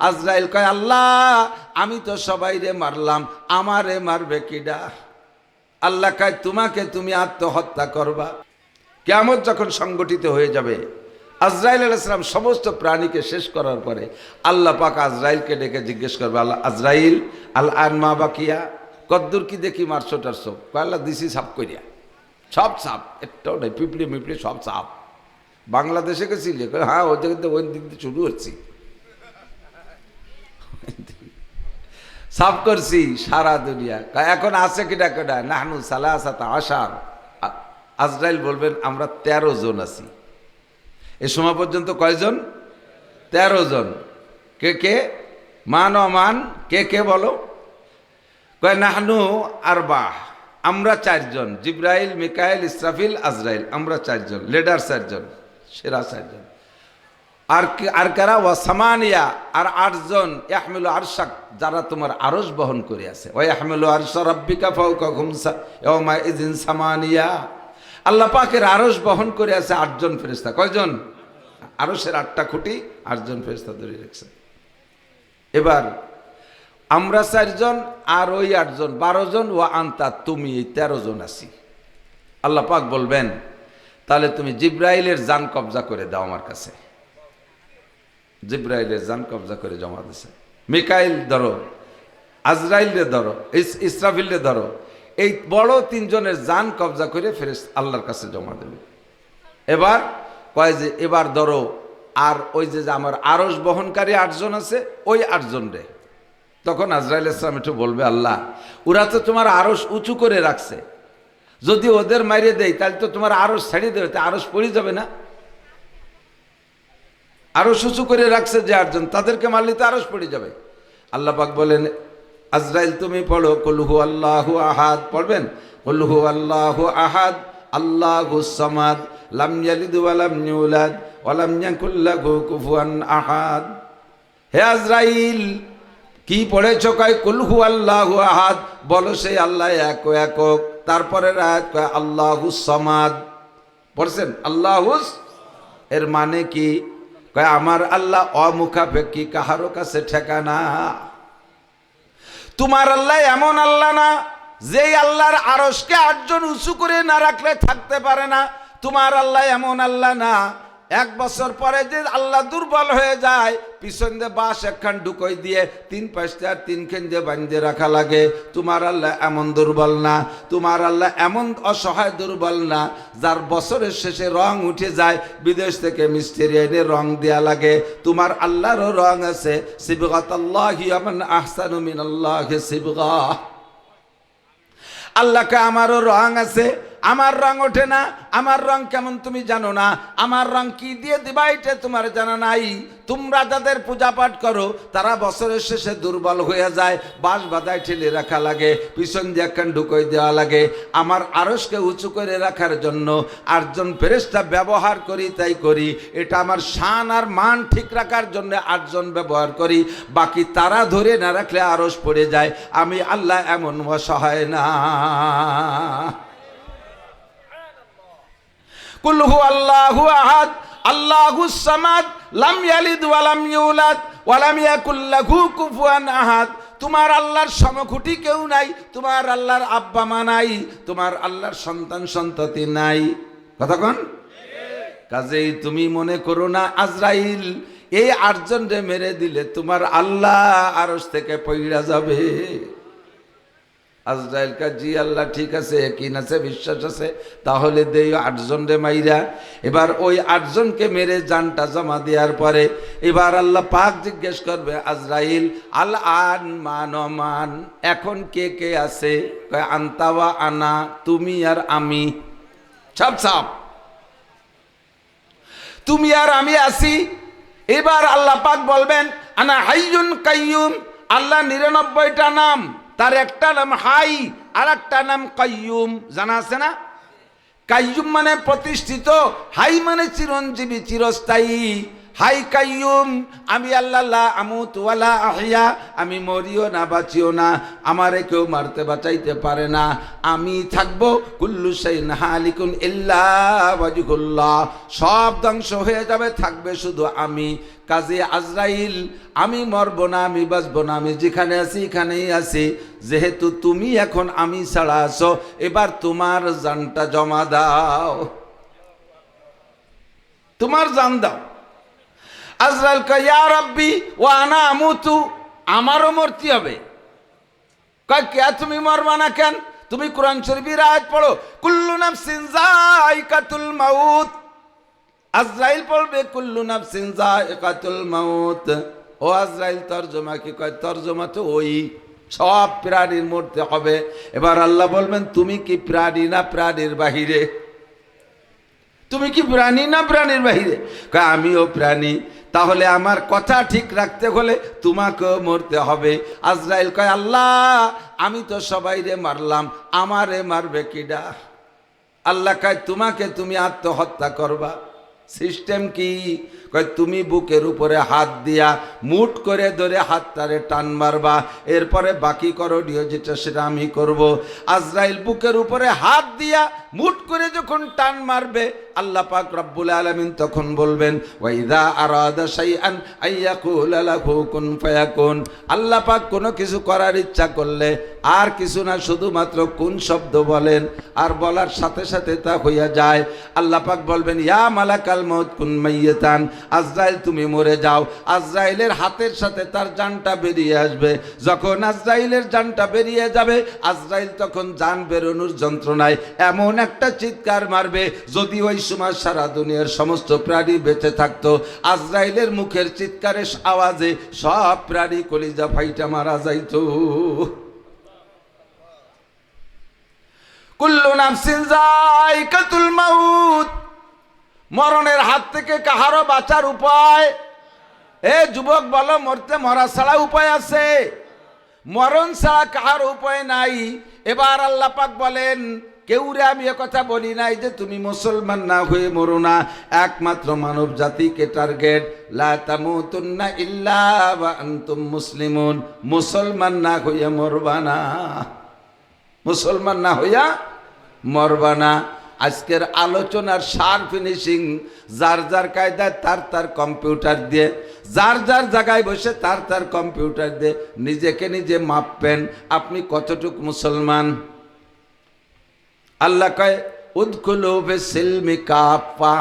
আজরাইল কয় আল্লাহ আমি তো সবাইরে মারলাম, আমারে মারবে কিডা? আল্লাহ কয় তোমাকে তুমি আত্মহত্যা করবা। কিয়ামত যখন সংগঠিত হয়ে যাবে, আজরাইল আলাইহিস সালাম সমস্ত প্রাণীকে শেষ করার পরে আল্লাহ পাক আজরাইলকে ডেকে জিজ্ঞেস করবে, আল্লাহ আজরাইল আল আন মা বাকিয়া, কদ্দুর কি দেখি মারছো টারছো? আল্লাহ দিছি সাপ করিয়া, সব সাপ, একটাও নাই, পিঁপড়ে মিপড়ে সব সাপ। বাংলাদেশে গেছিলে? হ্যাঁ ওই জায়গাতে ওই দিক দিয়ে শুরু হচ্ছি, সাফ করছি সারা দুনিয়া। এখন আছে কিনা কেডা? নাহনু সালাসাতা আশার। আজরাইল বলবেন আমরা 13 জন আছি। এ সময় পর্যন্ত কয়জন? 13 জন। কে কে? মান অমান কে কে বলো? কয় নাহনু আরবা, আমরা 4 জন, জিব্রাইল মিকাইল ইসরাফিল আজরাইল, আমরা 4 জন, লিডার 4 জন, সেরা 4 জন। আর কারা? ওয়া সামানিয়া, আর 8 জন ইয়াহমিলু আরশাক, যারা তোমার আরশ বহন করে আছে। ওয়া ইয়াহমিলু আরশা রাব্বিকা ফাওকাহুম ইয়াওমা ইযিন সামানিয়া, আল্লাহ পাকের আরশ বহন করে আছে 8 জন ফেরেশতা। কয়জন? আরশের 8টা খুঁটি, 8 জন ফেরেশতা ধরে রাখছে। এবার আমরা 4 জন আর ওই 8 জন, 12 জন, ওয়া আনতা তুমি, এই 13 জন আছি। আল্লাহ পাক বলবেন তাহলে তুমি জিব্রাইলের জান কবজা করে দাও আমার কাছে। জিব্রাইলের জান কবজা করে জমা দিছে। মিকাইল ধরো, আজরাইলরে ধরো, ইসরাফিলরে ধরো, এই বড় 3 জনের জান কবজা করে ফেরেশতা আল্লাহর কাছে জমা দেবে। এবার কয় যে এবার ধরো আর ওই যে আমার আরশ বহনকারী 8 জন আছে, ওই 8 জন রে। তখন আজরাইল ইসলাম একটু বলবে আল্লাহ ওরা তো তোমার আরশ উঁচু করে রাখছে, যদি ওদের মারিয়ে দেয় তাহলে তো তোমার আরশ ছাড়িয়ে দেবে, আরশ পড়ে যাবে না? আরশ উঁচু করে রাখছে যে 8 জন, তাদেরকে মারলে তো আরশ পড়ে যাবে। আল্লাহ পাক বলেন আজরাইল তুমি পড়ো কুল হু আল্লাহু আহাদ, পড়বেন কুল হু আল্লাহু আহাদ আল্লাহুস সামাদ লাম ইয়ালিদ ওয়া লাম ইউলাদ ওয়া লাম ইয়াকুল লাহু কুফুয়ান আহাদ। হে আজরাইল কি পড়েছো? কয় কুল হু আল্লাহু আহাদ, বলো সেই আল্লাহ এক একক। তারপরে আয়াত কয় আল্লাহুস সামাদ, পড়ছেন আল্লাহুস, এর মানে কি? কয় আমার আল্লাহ অমুখাপেক্ষী, কাহারও কাছে ঠেকানা। তোমার আল্লাহ এমন আল্লাহ না যেই আল্লাহর আরশকে 8 জন উঁচু করে না রাখলে থাকতে পারে না। তোমার আল্লাহ এমন আল্লাহ না 1 বছর পরে যে আল্লাহ দুর্বল হয়ে যায়, পিছন দিয়ে বাঁশ একখান ঢুকই দিয়ে 3 পাশে আর 3 খান দিয়ে বাঁধে রাখা লাগে। তোমার আল্লাহ এমন দুর্বল না, তোমার আল্লাহ এমন অসহায় দুর্বল না যার বছরের শেষে রং উঠে যায়, বিদেশ থেকে মিস্ত্রি এনে রং দেয়া লাগে। তোমার আল্লাহরও রং আছে, সিবগাতাল্লাহি আমান আহসানু মিনাল্লাহি সিবগা। আল্লাহকে আমারও রং আছে, আমার রং ওঠে না। আমার রং কেমন তুমি জানো না, আমার রং কি দিয়ে দিবা এটা তোমার জানা নাই। তোমরা যাদের পূজা পাঠ করো তারা বছরের শেষে দুর্বল হয়ে যায়, বাঁশ বাঁধায় ঠেলে রাখা লাগে, পিছন দিয়ে একখান ঢুকই দেওয়া লাগে। আমার আরশকে উঁচু করে রাখার জন্য 8 জন ফেরেশতা ব্যবহার করি, তাই করি। এটা আমার শান আর মান ঠিক রাখার জন্য 8 জন ব্যবহার করি, বাকি তারা ধরে না রাখলে আরশ পড়ে যায়। আমি আল্লাহ এমন অসহায় না। কুল হু আল্লাহু আহাদ আল্লাহুস সামাদ লাম ইয়ালিদ ওয়া লাম ইউলাদ ওয়া লাম ইয়াকুল লাহু কুফুয়ান আহাদ। তোমার আল্লাহর সমকুটি কেউ নাই, তোমার আল্লাহর আব্বা মা নাই, তোমার আল্লাহর সন্তান সন্ততি নাই। কথা কোন? কাজেই তুমি মনে করো না আজরাইল এই 8 জনরে মেরে দিলে তোমার আল্লাহ আরশ থেকে পইড়া যাবে। আজরাইল কা জি আল্লাহ ঠিক আছে, কিন আছে, বিশ্বাস আছে, তাহলে দেই 8 জন রে মাইরা। এবার ওই 8 জনকে মেরে জানটা জমা দেওয়ার পরে এবার আল্লাহ পাক জিজ্ঞেস করবে আজরাইল আল আন মান মান, এখন কে কে আছে? কয় আনতা ওয়া আনা, তুমি আর আমি, সব সব তুমি আর আমি আছি। এবার আল্লাহ পাক বলবেন আনা হাইয়ুন কাইয়ুম। আল্লাহ 99টা নাম, তার একটা নাম হাই আর একটা নাম কাইয়ুম, জানা আছে না? কাইয়ুম মানে প্রতিষ্ঠিত, হাই মানে চিরঞ্জীবী চিরস্থায়ী। হাই কাইয়ুম, আমি আল্লাহ লা আমুত ওয়ালা আহইয়া, আমি মরিও না বাঁচিও না, আমারে কেউ মারতে বাঁচাইতে পারে না, আমি থাকবো। কুল্লু শাইইন হালিকুন ইল্লা ওয়াজহুল্লাহ, সব ধ্বংস হয়ে যাবে, থাকবে শুধু আমি। কাজী আজরাইল, আমি মরবো না, আমি বাঁচবো না, আমি যেখানে আছি এখানেই আছি। যেহেতু তুমি এখন আমি ছাড়া আছো, এবার তোমার জানটা জমা দাও, তোমার জান দাও। আজরাইল কয় ইয়া রাব্বি ওয়া আনা আমুতু, আমারও মরতে হবে। কয় কে তুমি মরবা না কেন? তুমি কোরআন শরীফের আয়াত পড়ো, কুল্লু নাফসিন যায়িকাতুল মাউত। আজরাইল পড়বে কুল্লু নাফসিন যায়িকাতুল মাউত। ও আজরাইল তরজমা কি? কয় তরজমা তো ওই সব প্রাণীর মরতে হবে। এবার আল্লাহ বলবেন তুমি কি প্রাণী না প্রাণীর বাহিরে? তুমি কি প্রাণী না প্রাণীর বাহিরে? কয় আমিও প্রাণী। তাহলে আমার কথা ঠিক রাখতে হলে তোমাকেও মরতে হবে। আজরাইল কয় আল্লাহ, আমি তো সবাইরে মারলাম, আমারে মারবে কিডা? আল্লাহ কয় তোমাকে তুমি আত্মহত্যা করবা। সিস্টেম কি? কয় তুমি বুকের উপরে হাত দিয়া মুট করে ধরে হাতটারে টান মারবা, এরপরে বাকি করণীয় যেটা সেটা আমি করব। আজরাইল বুকের উপরে হাত দিয়া মুট করে যখন টান মারবে, আল্লাহ পাক রব্বুল আলামিন তখন বলবেন ওয়াইদা আরাদা শাইআন আইয়াকুলা লাহু কুন ফায়াকুন। আল্লাহ পাক কোনো কিছু করার ইচ্ছা করলে আর কিছু না, শুধুমাত্র কোন শব্দ বলেন, আর বলার সাথে সাথে তা হইয়া যায়। আল্লাহ পাক বলবেন ইয়া মালাকাল মউত কুন মাইয়াতান, আজরাইল তুমি মরে যাও। আজরাইলের হাতের সাথে তার জানটা বেরিয়ে আসবে। যখন আজরাইলের জানটা বেরিয়ে যাবে, আজরাইল তখন জান বেরোনোর যন্ত্রণায় এমন একটা চিৎকার মারবে, যদি ওই সময় সারা দুনিয়ার সমস্ত প্রাণী বেঁচে থাকতো, আজরাইলের মুখের চিৎকারের আওয়াজে সব প্রাণী কলিজা ফাইটা মারা যাইতো। কুল্লু নাফসিন যায়িকাতুল মাউত, মরণের হাত থেকে কাহারও বাঁচার উপায়? এ যুবক বলো, মরা ছাড়া উপায় আছে? মরণ ছাড়া কাহার উপায় নাই। এবার আল্লাহ পাক বলেন কেউরে আমি কথা বলি নাই যে তুমি মুসলমান না হয়ে মরো না, একমাত্র মানব জাতিকে টার্গেট, লা তামুতুন্না ইল্লা ওয়া আনতুম মুসলিমুন, মুসলমান না হইয়া মরবা না, মুসলমান না হইয়া মরবা না। আজকের আলোচনার সার ফিনিশিং, যার যার কায়দায় তার তার কম্পিউটার দিয়ে, যার যার জায়গায় বসে তার তার কম্পিউটার দিয়ে নিজেকে নিজে মাপবেন আপনি কতটুক মুসলমান। আল্লাহ কয় উদখুলু ফিস সিলমি কাফা,